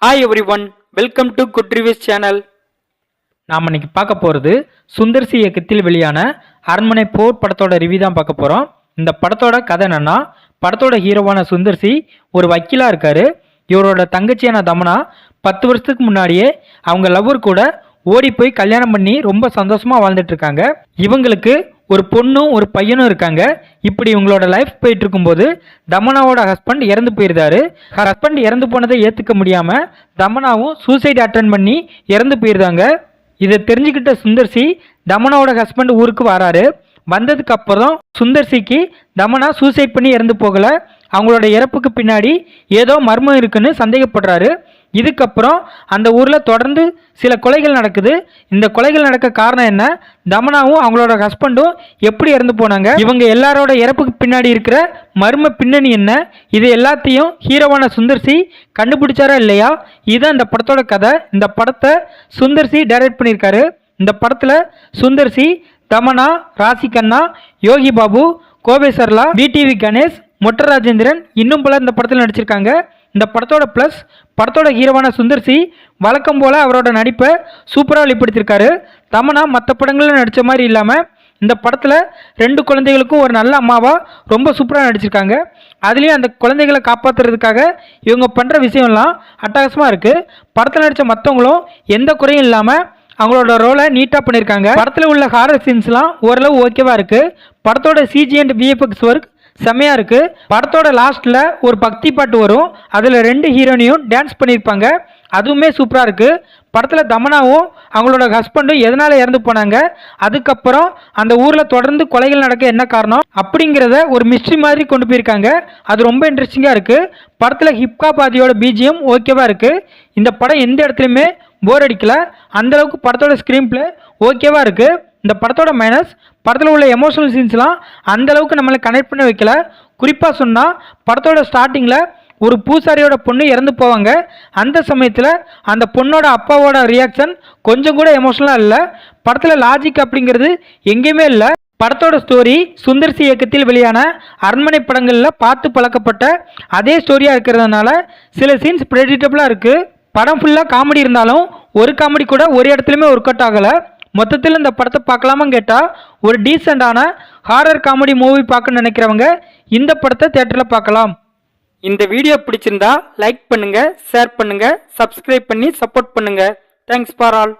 Hi everyone, welcome to Good Reviews channel. நாம் இன்னைக்கு பார்க்க போகிறது சுந்தர்சி இயக்கத்தில் வெளியான அரண்மனை போர் படத்தோட ரிவ்யூ தான் பார்க்க போகிறோம். இந்த படத்தோட கதை என்னன்னா, படத்தோட ஹீரோவான சுந்தர்சி ஒரு வக்கீலாக இருக்காரு. இவரோட தங்கச்சியான தமனா 10 வருஷத்துக்கு முன்னாடியே அவங்க லவ்வர் கூட ஓடி போய் கல்யாணம் பண்ணி ரொம்ப சந்தோஷமாக வாழ்ந்துட்டு இருக்காங்க. இவங்களுக்கு ஒரு பொண்ணும் ஒரு பையனும் இருக்காங்க. இப்படி இவங்களோட லைஃப் போயிட்டு இருக்கும்போது தமனாவோட ஹஸ்பண்ட் இறந்து போயிருந்தாரு. ஹஸ்பண்ட் இறந்து போனதை ஏற்றுக்க முடியாமல் தமனாவும் சூசைட் அட்டன் பண்ணி இறந்து போயிருந்தாங்க. இதை தெரிஞ்சுக்கிட்ட சுந்தர்சி தமனாவோட ஹஸ்பண்ட் ஊருக்கு வராரு. வந்ததுக்கு அப்புறம் சுந்தர்சிக்கு தமனா சூசைட் பண்ணி இறந்து போகலை, அவங்களோட இறப்புக்கு பின்னாடி ஏதோ மர்மம் இருக்குன்னு சந்தேகப்படுறாரு. இதுக்கப்புறம் அந்த ஊரில் தொடர்ந்து சில கொலைகள் நடக்குது. இந்த கொலைகள் நடக்க காரணம் என்ன, தமனாவும் அவங்களோட ஹஸ்பண்டும் எப்படி இறந்து போனாங்க, இவங்க எல்லாரோட இறப்புக்கு பின்னாடி இருக்கிற மர்ம பின்னணி என்ன, இது எல்லாத்தையும் ஹீரோவான சுந்தர்சி கண்டுபிடிச்சாரா இல்லையா, இதுதான் இந்த படத்தோட கதை. இந்த படத்தை சுந்தர்சி டைரக்ட் பண்ணியிருக்காரு. இந்த படத்தில் சுந்தர்சி, தமனா, ராசி கண்ணா, யோகி பாபு, கோபே சர்லா, டிடிவி கணேஷ், மொட்ட ராஜேந்திரன் இன்னும் பலர் இந்த படத்தில் நடிச்சிருக்காங்க. இந்த படத்தோட ப்ளஸ், படத்தோட ஹீரோவான சுந்தர்சி வழக்கம் போல் அவரோட நடிப்பை சூப்பராக வெளிப்படுத்தியிருக்காரு. தமனா மற்ற படங்களில் நடித்த மாதிரி இல்லாமல் இந்த படத்தில் 2 குழந்தைகளுக்கும் ஒரு நல்ல அம்மாவாக ரொம்ப சூப்பராக நடிச்சிருக்காங்க. அதுலேயும் அந்த குழந்தைகளை காப்பாற்றுறதுக்காக இவங்க பண்ணுற விஷயம்லாம் அட்டகாசமாக இருக்குது. படத்தில் நடித்த மற்றவங்களும் எந்த குறையும் இல்லாமல் அவங்களோட ரோலை நீட்டாக பண்ணியிருக்காங்க. படத்தில் உள்ள ஹாரர் சீன்ஸ்லாம் ஓரளவு ஓகேவாக இருக்குது. படத்தோட சிஜி அண்ட் விஎஃப்எக்ஸ் ஒர்க் செம்மையாக இருக்குது. படத்தோட லாஸ்ட்டில் ஒரு பக்தி பாட்டு வரும், அதில் 2 ஹீரோனையும் டான்ஸ் பண்ணியிருப்பாங்க, அதுவுமே சூப்பராக இருக்குது. படத்தில் தமனாவும் அவங்களோட ஹஸ்பண்டும் எதனால் இறந்து போனாங்க, அதுக்கப்புறம் அந்த ஊரில் தொடர்ந்து கொலைகள் நடக்க என்ன காரணம் அப்படிங்கிறத ஒரு மிஸ்ட்ரி மாதிரி கொண்டு போயிருக்காங்க. அது ரொம்ப இன்ட்ரெஸ்டிங்காக இருக்குது. படத்தில் ஹிப்ஹாப் ஆதியோட பிஜிஎம் ஓகேவாக இருக்குது. இந்த படம் எந்த இடத்துலையுமே போர் அடிக்கல, அந்தளவுக்கு படத்தோட ஸ்க்ரீன் பிளே ஓகேவாக இருக்குது. இந்த படத்தோட மைனஸ், படத்தில் உள்ள எமோஷனல் சீன்ஸ்லாம் அந்தளவுக்கு நம்மளை கனெக்ட் பண்ணி வைக்கல. குறிப்பாக சொன்னால் படத்தோட ஸ்டார்டிங்கில் ஒரு பூசாரியோட பொண்ணு இறந்து போவாங்க. அந்த சமயத்தில் அந்த பொண்ணோட அப்பாவோட ரியாக்ஷன் கொஞ்சம் கூட எமோஷனலாக இல்லை. படத்தில் லாஜிக் அப்படிங்கிறது எங்கேயுமே இல்லை. படத்தோட ஸ்டோரி சுந்தர்சி இயக்கத்தில் வெளியான அரண்மனை படங்களில் பார்த்து பழக்கப்பட்ட அதே ஸ்டோரியாக இருக்கிறதுனால சில சீன்ஸ் ப்ரெடிக்டபிளாக இருக்குது. படம் ஃபுல்லாக காமெடி இருந்தாலும் ஒரு காமெடி கூட ஒரு இடத்துலையுமே ஒர்க் அவுட் ஆகலை. மொத்தத்தில் இந்த படத்தை பார்க்கலாமான்னு கேட்டால் ஒரு டீசெண்டான ஹாரர் காமெடி மூவி பார்க்கணும்னு நினைக்கிறவங்க இந்த படத்தை தியேட்டரில் பார்க்கலாம். இந்த வீடியோ பிடிச்சிருந்தா லைக் பண்ணுங்க, ஷேர் பண்ணுங்க, சப்ஸ்கிரைப் பண்ணி சப்போர்ட் பண்ணுங்க. Thanks for all.